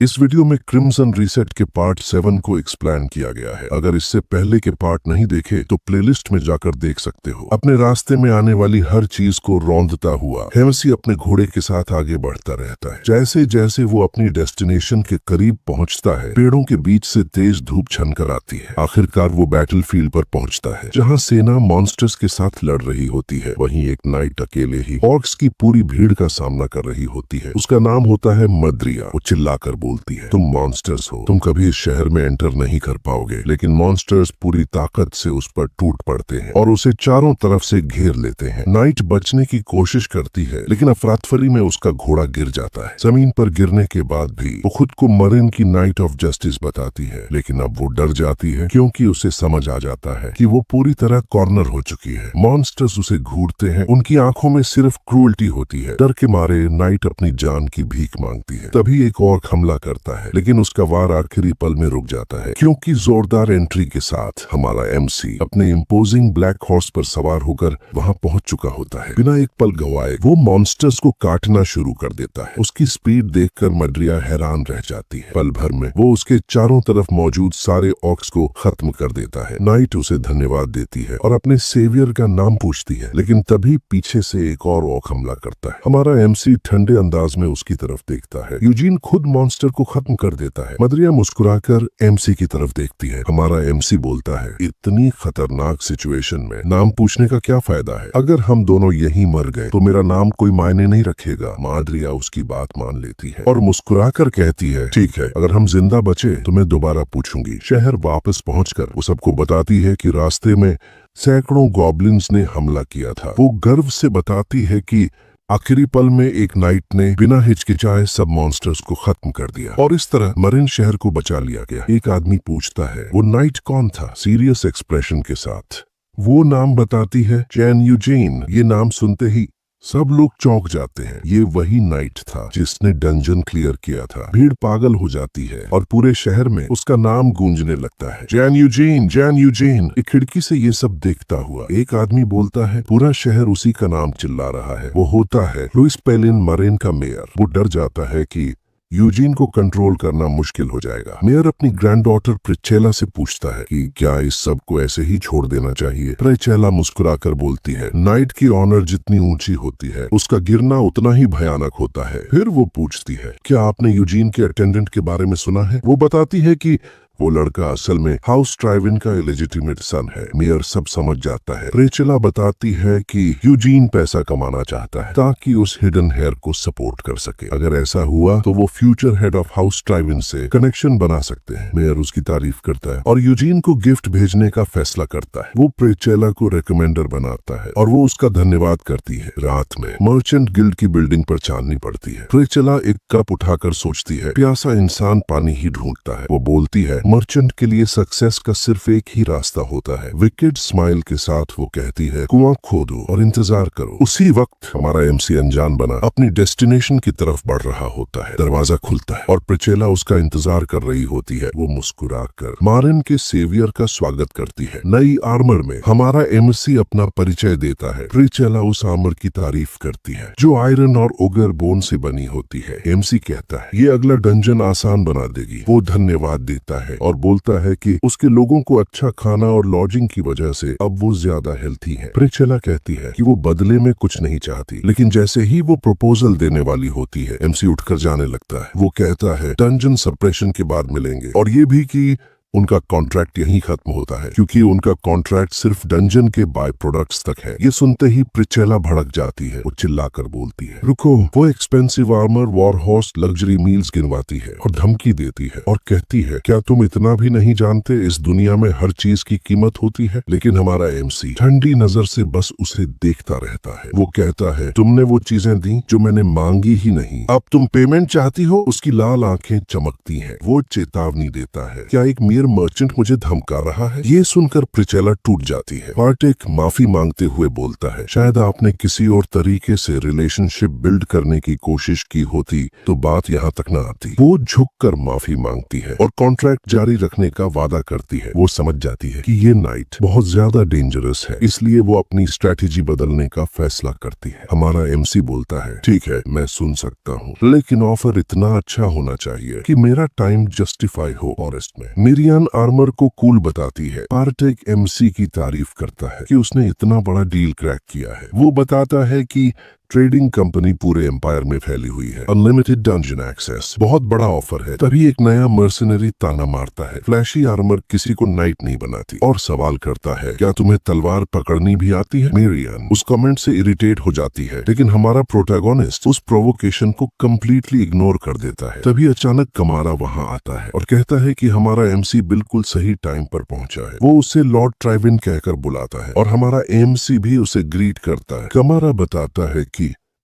इस वीडियो में crimson reset के पार्ट 7 को एक्सप्लेन किया गया है। अगर इससे पहले के पार्ट नहीं देखे तो प्लेलिस्ट में जाकर देख सकते हो। अपने रास्ते में आने वाली हर चीज को रौंदता हुआ हेमसी अपने घोड़े के साथ आगे बढ़ता रहता है। जैसे जैसे वो अपनी डेस्टिनेशन के करीब पहुंचता है, पेड़ों के बीच से तेज धूप छनकर आती है। आखिरकार वो बैटलफील्ड पर पहुंचता है, जहां सेना मॉन्स्टर्स के साथ लड़ रही होती है। वहीं एक नाइट अकेले ही ऑर्क्स की पूरी भीड़ का सामना कर रही होती है। उसका नाम होता है मद्रिया। वो चिल्लाकर बोलती है, तुम मॉन्स्टर्स हो, तुम कभी इस शहर में एंटर नहीं कर पाओगे। लेकिन मॉन्स्टर्स पूरी ताकत से उस पर टूट पड़ते हैं और उसे चारों तरफ से घेर लेते हैं। नाइट बचने की कोशिश करती है, लेकिन अफरातफरी में उसका घोड़ा गिर जाता है। जमीन पर गिरने के बाद भी वो खुद को मरिन की नाइट ऑफ जस्टिस बताती है, लेकिन अब वो डर जाती है क्योंकि उसे समझ आ जाता है कि वो पूरी तरह कॉर्नर हो चुकी है। मॉन्स्टर्स उसे घूरते हैं, उनकी आंखों में सिर्फ क्रूएल्टी होती है। डर के मारे नाइट अपनी जान की भीख मांगती है। तभी एक और हमला करता है, लेकिन उसका वार आखिरी पल में रुक जाता है क्योंकि जोरदार एंट्री के साथ हमारा एमसी अपने इम्पोजिंग ब्लैक हॉर्स पर सवार होकर वहां पहुंच चुका होता है। बिना एक पल गवाए वो मॉन्स्टर्स को काटना शुरू कर देता है। उसकी स्पीड देखकर मड्रिया हैरान रह जाती है। पल भर में वो उसके चारों तरफ मौजूद सारे ऑक्स को खत्म कर देता है। नाइट उसे धन्यवाद देती है और अपने सेवियर का नाम पूछती है, लेकिन तभी पीछे से एक और ऑक हमला करता है। हमारा एमसी ठंडे अंदाज में उसकी तरफ देखता है। यूजीन खुद मॉन्स्टर को खत्म कर देता है। मद्रिया मुस्कुराकर एमसी की तरफ देखती है। हमारा एमसी बोलता है, इतनी खतरनाक सिचुएशन में नाम पूछने का क्या फायदा है? अगर हम दोनों यहीं मर गए तो मेरा नाम कोई मायने नहीं रखेगा। मद्रिया उसकी बात मान लेती है और मुस्कुराकर कहती है, ठीक है, अगर हम जिंदा बचे तो मैं दोबारा पूछूंगी। शहर वापस पहुंचकर वो सबको बताती है कि रास्ते में सैकड़ों गॉब्लिन्स ने हमला किया था। वो गर्व से बताती है कि आखिरी पल में एक नाइट ने बिना हिचकिचाए सब मॉन्स्टर्स को खत्म कर दिया और इस तरह मरिन शहर को बचा लिया गया। एक आदमी पूछता है, वो नाइट कौन था? सीरियस एक्सप्रेशन के साथ वो नाम बताती है, चैन यूजीन। ये नाम सुनते ही सब लोग चौंक जाते हैं। ये वही नाइट था जिसने डंजन क्लियर किया था। भीड़ पागल हो जाती है और पूरे शहर में उसका नाम गूंजने लगता है, जैन यूजीन, जैन यूजीन। एक खिड़की से ये सब देखता हुआ एक आदमी बोलता है, पूरा शहर उसी का नाम चिल्ला रहा है। वो होता है लुइस पेलिन, मरिन का मेयर। वो डर जाता है कि यूजीन को कंट्रोल करना मुश्किल हो जाएगा। मेयर अपनी ग्रैंडडॉटर प्रिचेला से पूछता है कि क्या इस सब को ऐसे ही छोड़ देना चाहिए। प्रिचेला मुस्कुराकर बोलती है, नाइट की ऑनर जितनी ऊंची होती है उसका गिरना उतना ही भयानक होता है। फिर वो पूछती है, क्या आपने यूजीन के अटेंडेंट के बारे में सुना है? वो बताती है कि वो लड़का असल में हाउस ट्राइविन का इलेजिटिमेट सन है। मेयर सब समझ जाता है। रेचेला बताती है कि यूजीन पैसा कमाना चाहता है ताकि उस हिडन हेयर को सपोर्ट कर सके। अगर ऐसा हुआ तो वो फ्यूचर हेड ऑफ हाउस ट्राइविन से कनेक्शन बना सकते हैं। मेयर उसकी तारीफ करता है और यूजीन को गिफ्ट भेजने का फैसला करता है। वो प्रेचेला को रिकमेंडर बनाता है और वो उसका धन्यवाद करती है। रात में मर्चेंट गिल्ड की बिल्डिंग पर चांदनी पड़ती है। प्रेचेला एक कप उठाकर सोचती है, प्यासा इंसान पानी ही ढूंढता है। वो बोलती है, मर्चेंट के लिए सक्सेस का सिर्फ एक ही रास्ता होता है। विकेड स्माइल के साथ वो कहती है, कुआं खोदो और इंतजार करो। उसी वक्त हमारा एमसी अनजान बना अपनी डेस्टिनेशन की तरफ बढ़ रहा होता है। दरवाजा खुलता है और प्रिचेला उसका इंतजार कर रही होती है। वो मुस्कुराकर मारिन के सेवियर का स्वागत करती है। नई आर्मर में हमारा एमसी अपना परिचय देता है। प्रिचेला उस आर्मर की तारीफ करती है जो आयरन और ओगर बोन से बनी होती है। एमसी कहता है, ये अगला डंजन आसान बना देगी। वो धन्यवाद देता है और बोलता है कि उसके लोगों को अच्छा खाना और लॉजिंग की वजह से अब वो ज्यादा हेल्थी है। प्रिचेला कहती है कि वो बदले में कुछ नहीं चाहती, लेकिन जैसे ही वो प्रपोजल देने वाली होती है, एमसी उठकर जाने लगता है। वो कहता है, डंजन सप्रेशन के बाद मिलेंगे और ये भी कि उनका कॉन्ट्रैक्ट यहीं खत्म होता है क्योंकि उनका कॉन्ट्रैक्ट सिर्फ डंजन के बाय प्रोडक्ट्स तक है। ये सुनते ही प्रिचेला भड़क जाती है। वो चिल्लाकर बोलती है, रुको। वो expensive armour, war horse, luxury meals गिनवाती है और धमकी देती है और कहती है, क्या तुम इतना भी नहीं जानते इस दुनिया में हर चीज की कीमत होती है? लेकिन हमारा एमसी ठंडी नजर से बस उसे देखता रहता है। वो कहता है, तुमने वो चीजें दी जो मैंने मांगी ही नहीं, अब तुम पेमेंट चाहती हो? उसकी लाल आंखें चमकती हैं। वो चेतावनी देता है, क्या एक फायर मर्चेंट मुझे धमका रहा है। ये सुनकर प्रिचेला टूट जाती है। पार्टेक माफी मांगते हुए बोलता है, शायद आपने किसी और तरीके से रिलेशनशिप बिल्ड करने की कोशिश की होती तो बात यहाँ तक न आती। वो झुककर माफी मांगती है और कॉन्ट्रैक्ट जारी रखने का वादा करती है। वो समझ जाती है कि ये नाइट बहुत ज्यादा डेंजरस है, इसलिए वो अपनी स्ट्रेटेजी बदलने का फैसला करती है। हमारा एमसी बोलता है, ठीक है मैं सुन सकता हूँ, लेकिन ऑफर इतना अच्छा होना चाहिए कि मेरा टाइम जस्टिफाई हो फॉरेस्ट में। मिरियान आर्मर को कूल बताती है। पार्टेक एमसी की तारीफ करता है कि उसने इतना बड़ा डील क्रैक किया है। वो बताता है कि ट्रेडिंग कंपनी पूरे एम्पायर में फैली हुई है, अनलिमिटेड डंजन एक्सेस, बहुत बड़ा ऑफर है। तभी एक नया मर्सनरी ताना मारता है, फ्लैशी आर्मर किसी को नाइट नहीं बनाती, और सवाल करता है, क्या तुम्हें तलवार पकड़नी भी आती है? मिरियन उस कमेंट से इरिटेट हो जाती है, लेकिन हमारा प्रोटैगोनिस्ट उस प्रोवोकेशन को कम्प्लीटली इग्नोर कर देता है। तभी अचानक कमारा वहाँ आता है और कहता है कि हमारा एमसी बिल्कुल सही टाइम पर पहुंचा है। वो उसे लॉर्ड ट्राइविन कहकर बुलाता है और हमारा एमसी भी उसे ग्रीट करता है। कमारा बताता है कि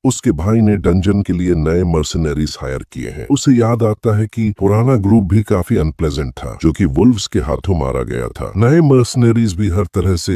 उसके भाई ने डंजन के लिए नए मर्सनरीज हायर किए हैं। उसे याद आता है कि पुराना ग्रुप भी काफी अनप्लेजेंट था, जो कि वुल्व्स के हाथों मारा गया था। नए मर्सनरीज भी हर तरह से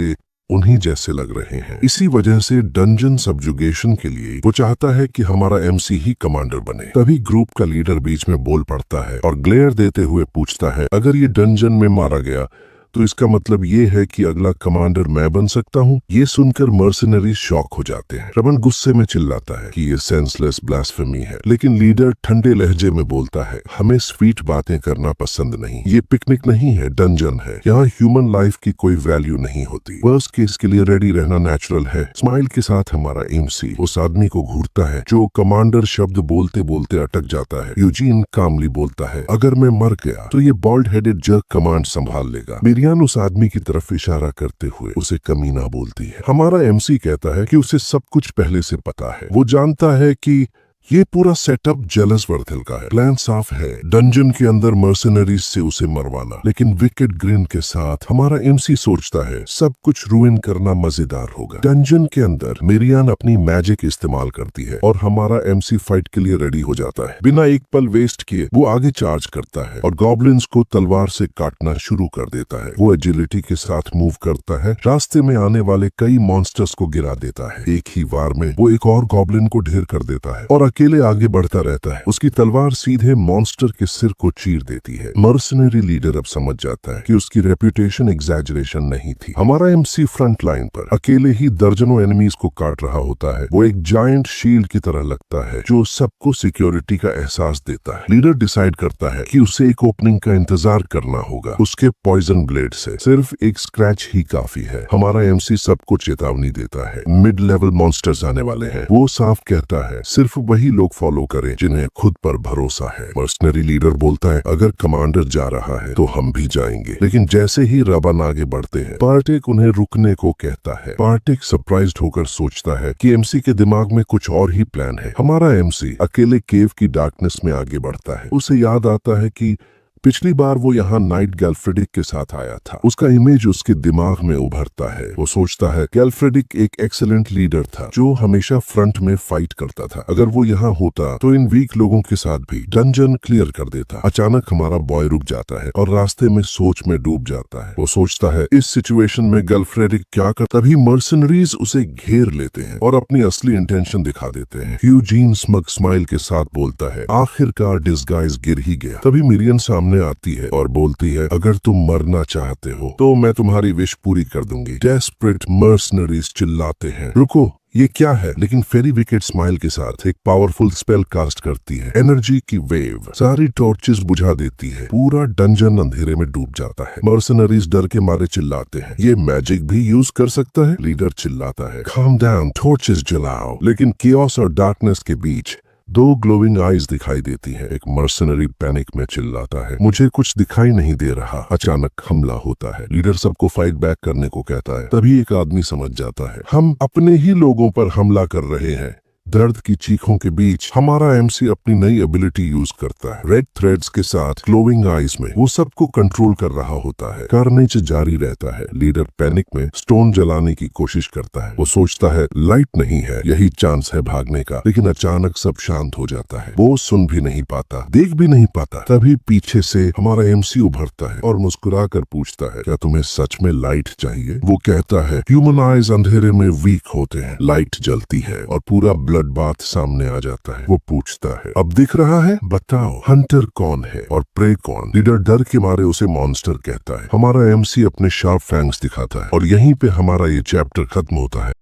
उन्हीं जैसे लग रहे हैं। इसी वजह से डंजन सब्जुगेशन के लिए वो चाहता है कि हमारा एमसी ही कमांडर बने। तभी ग्रुप का लीडर बीच में बोल पड़ता है और ग्लेयर देते हुए पूछता है, अगर ये डंजन में मारा गया तो इसका मतलब ये है कि अगला कमांडर मैं बन सकता हूँ। ये सुनकर मर्सनरी शॉक हो जाते हैं। रमन गुस्से में चिल्लाता है कि ये सेंसलेस ब्लास्फेमी है, लेकिन लीडर ठंडे लहजे में बोलता है, हमें स्वीट बातें करना पसंद नहीं। ये पिकनिक नहीं है, डंजन है। यहाँ ह्यूमन लाइफ की कोई वैल्यू नहीं होती। वर्स्ट केस के लिए रेडी रहना नेचुरल है। स्माइल के साथ हमारा एमसी उस आदमी को घूरता है जो कमांडर शब्द बोलते बोलते अटक जाता है। यूजीन कामली बोलता है, अगर मैं मर गया तो ये बॉल्ड हेडेड जर्क कमांड संभाल लेगा। मिरियान उस आदमी की तरफ इशारा करते हुए उसे कमीना बोलती है। हमारा एमसी कहता है कि उसे सब कुछ पहले से पता है। वो जानता है कि ये पूरा सेटअप जेलस वर्थिल का है। प्लान साफ है, डंजन के अंदर मर्सनरीज से उसे मरवाना। लेकिन विकेट ग्रिन के साथ हमारा एमसी सोचता है सब कुछ रुइन करना मजेदार होगा। डंजन के अंदर मिरियान अपनी मैजिक इस्तेमाल करती है और हमारा एमसी फाइट के लिए रेडी हो जाता है। बिना एक पल वेस्ट किए वो आगे चार्ज करता है और गॉब्लिन्स को तलवार से काटना शुरू कर देता है। वो एजिलिटी के साथ मूव करता है, रास्ते में आने वाले कई मॉन्स्टर्स को गिरा देता है। एक ही वार में वो एक और गॉब्लिन को ढेर कर देता है और अकेले आगे बढ़ता रहता है। उसकी तलवार सीधे मॉन्स्टर के सिर को चीर देती है। मर्सनरी लीडर अब समझ जाता है कि उसकी रेपुटेशन एग्जैजरेशन नहीं थी। हमारा एमसी फ्रंट लाइन पर अकेले ही दर्जनों एनिमीज को काट रहा होता है। वो एक जायंट शील्ड की तरह लगता है जो सबको सिक्योरिटी का एहसास देता है। लीडर डिसाइड करता है कि उसे एक ओपनिंग का इंतजार करना होगा। उसके पॉइजन ब्लेड से सिर्फ एक स्क्रैच ही काफी है। हमारा एमसी सबको चेतावनी देता है, मिड लेवल मॉन्स्टर्स आने वाले हैं। वो साफ कहता है सिर्फ वही लोग फॉलो करें जिन्हें खुद पर भरोसा है। मर्सनरी लीडर बोलता है, अगर कमांडर जा रहा है तो हम भी जाएंगे। लेकिन जैसे ही रबन आगे बढ़ते हैं, पार्टेक उन्हें रुकने को कहता है। पार्टेक सरप्राइज्ड होकर सोचता है कि एमसी के दिमाग में कुछ और ही प्लान है। हमारा एमसी अकेले केव की डार्कनेस में आगे बढ़ता है। उसे याद आता है कि पिछली बार वो यहाँ नाइट गैल्फ्रेडिक के साथ आया था। उसका इमेज उसके दिमाग में उभरता है। वो सोचता है गैल्फ्रेडिक एक एक्सीलेंट लीडर था जो हमेशा फ्रंट में फाइट करता था। अगर वो यहाँ होता तो इन वीक लोगों के साथ भी डंजन क्लियर कर देता। अचानक हमारा बॉय रुक जाता है और रास्ते में सोच में डूब जाता है। वो सोचता है इस सिचुएशन में गैल्फ्रेडिक क्या कर। तभी मर्सनरीज उसे घेर लेते हैं और अपनी असली इंटेंशन दिखा देते हैं। यूजीन स्मग स्माइल के साथ बोलता है, आखिरकार डिस्गाइज गिर ही गया। तभी मिरियन सामने आती है और बोलती है, अगर तुम मरना चाहते हो तो मैं तुम्हारी विश पूरी कर दूंगी। डेस्परेट मर्सनरीज चिल्लाते हैं, रुको ये क्या है? लेकिन फेरी विकेट स्माइल के साथ एक पावरफुल स्पेल कास्ट करती है। एनर्जी की वेव सारी टॉर्चेस बुझा देती है। पूरा डंजन अंधेरे में डूब जाता है। मर्सनरीज डर के मारे चिल्लाते हैं, ये मैजिक भी यूज कर सकता है? लीडर चिल्लाता है, काम डाउन, टॉर्चेस जलाओ। लेकिन कियोस और डार्कनेस के बीच दो ग्लोइंग आईज दिखाई देती है। एक मर्सनरी पैनिक में चिल्लाता है, मुझे कुछ दिखाई नहीं दे रहा। अचानक हमला होता है। लीडर सबको फाइट बैक करने को कहता है। तभी एक आदमी समझ जाता है, हम अपने ही लोगों पर हमला कर रहे हैं। दर्द की चीखों के बीच हमारा एमसी अपनी नई एबिलिटी यूज करता है। रेड थ्रेड्स के साथ ग्लोइंग आईज में वो सबको कंट्रोल कर रहा होता है। कार्नेज जारी रहता है। लीडर पैनिक में स्टोन जलाने की कोशिश करता है। वो सोचता है लाइट नहीं है, यही चांस है भागने का, लेकिन अचानक सब शांत हो जाता है। वो सुन भी नहीं पाता, देख भी नहीं पाता। तभी पीछे से हमारा एमसी उभरता है और मुस्कुरा कर पूछता है, क्या तुम्हें सच में लाइट चाहिए? वो कहता है, ह्यूमन आइज अंधेरे में वीक होते हैं, लाइट जलती है और पूरा ब्लड बाथ सामने आ जाता है। वो पूछता है, अब दिख रहा है? बताओ हंटर कौन है और प्रे कौन? लीडर डर के मारे उसे मॉन्स्टर कहता है। हमारा एमसी अपने शार्प फैंग्स दिखाता है और यहीं पे हमारा ये चैप्टर खत्म होता है।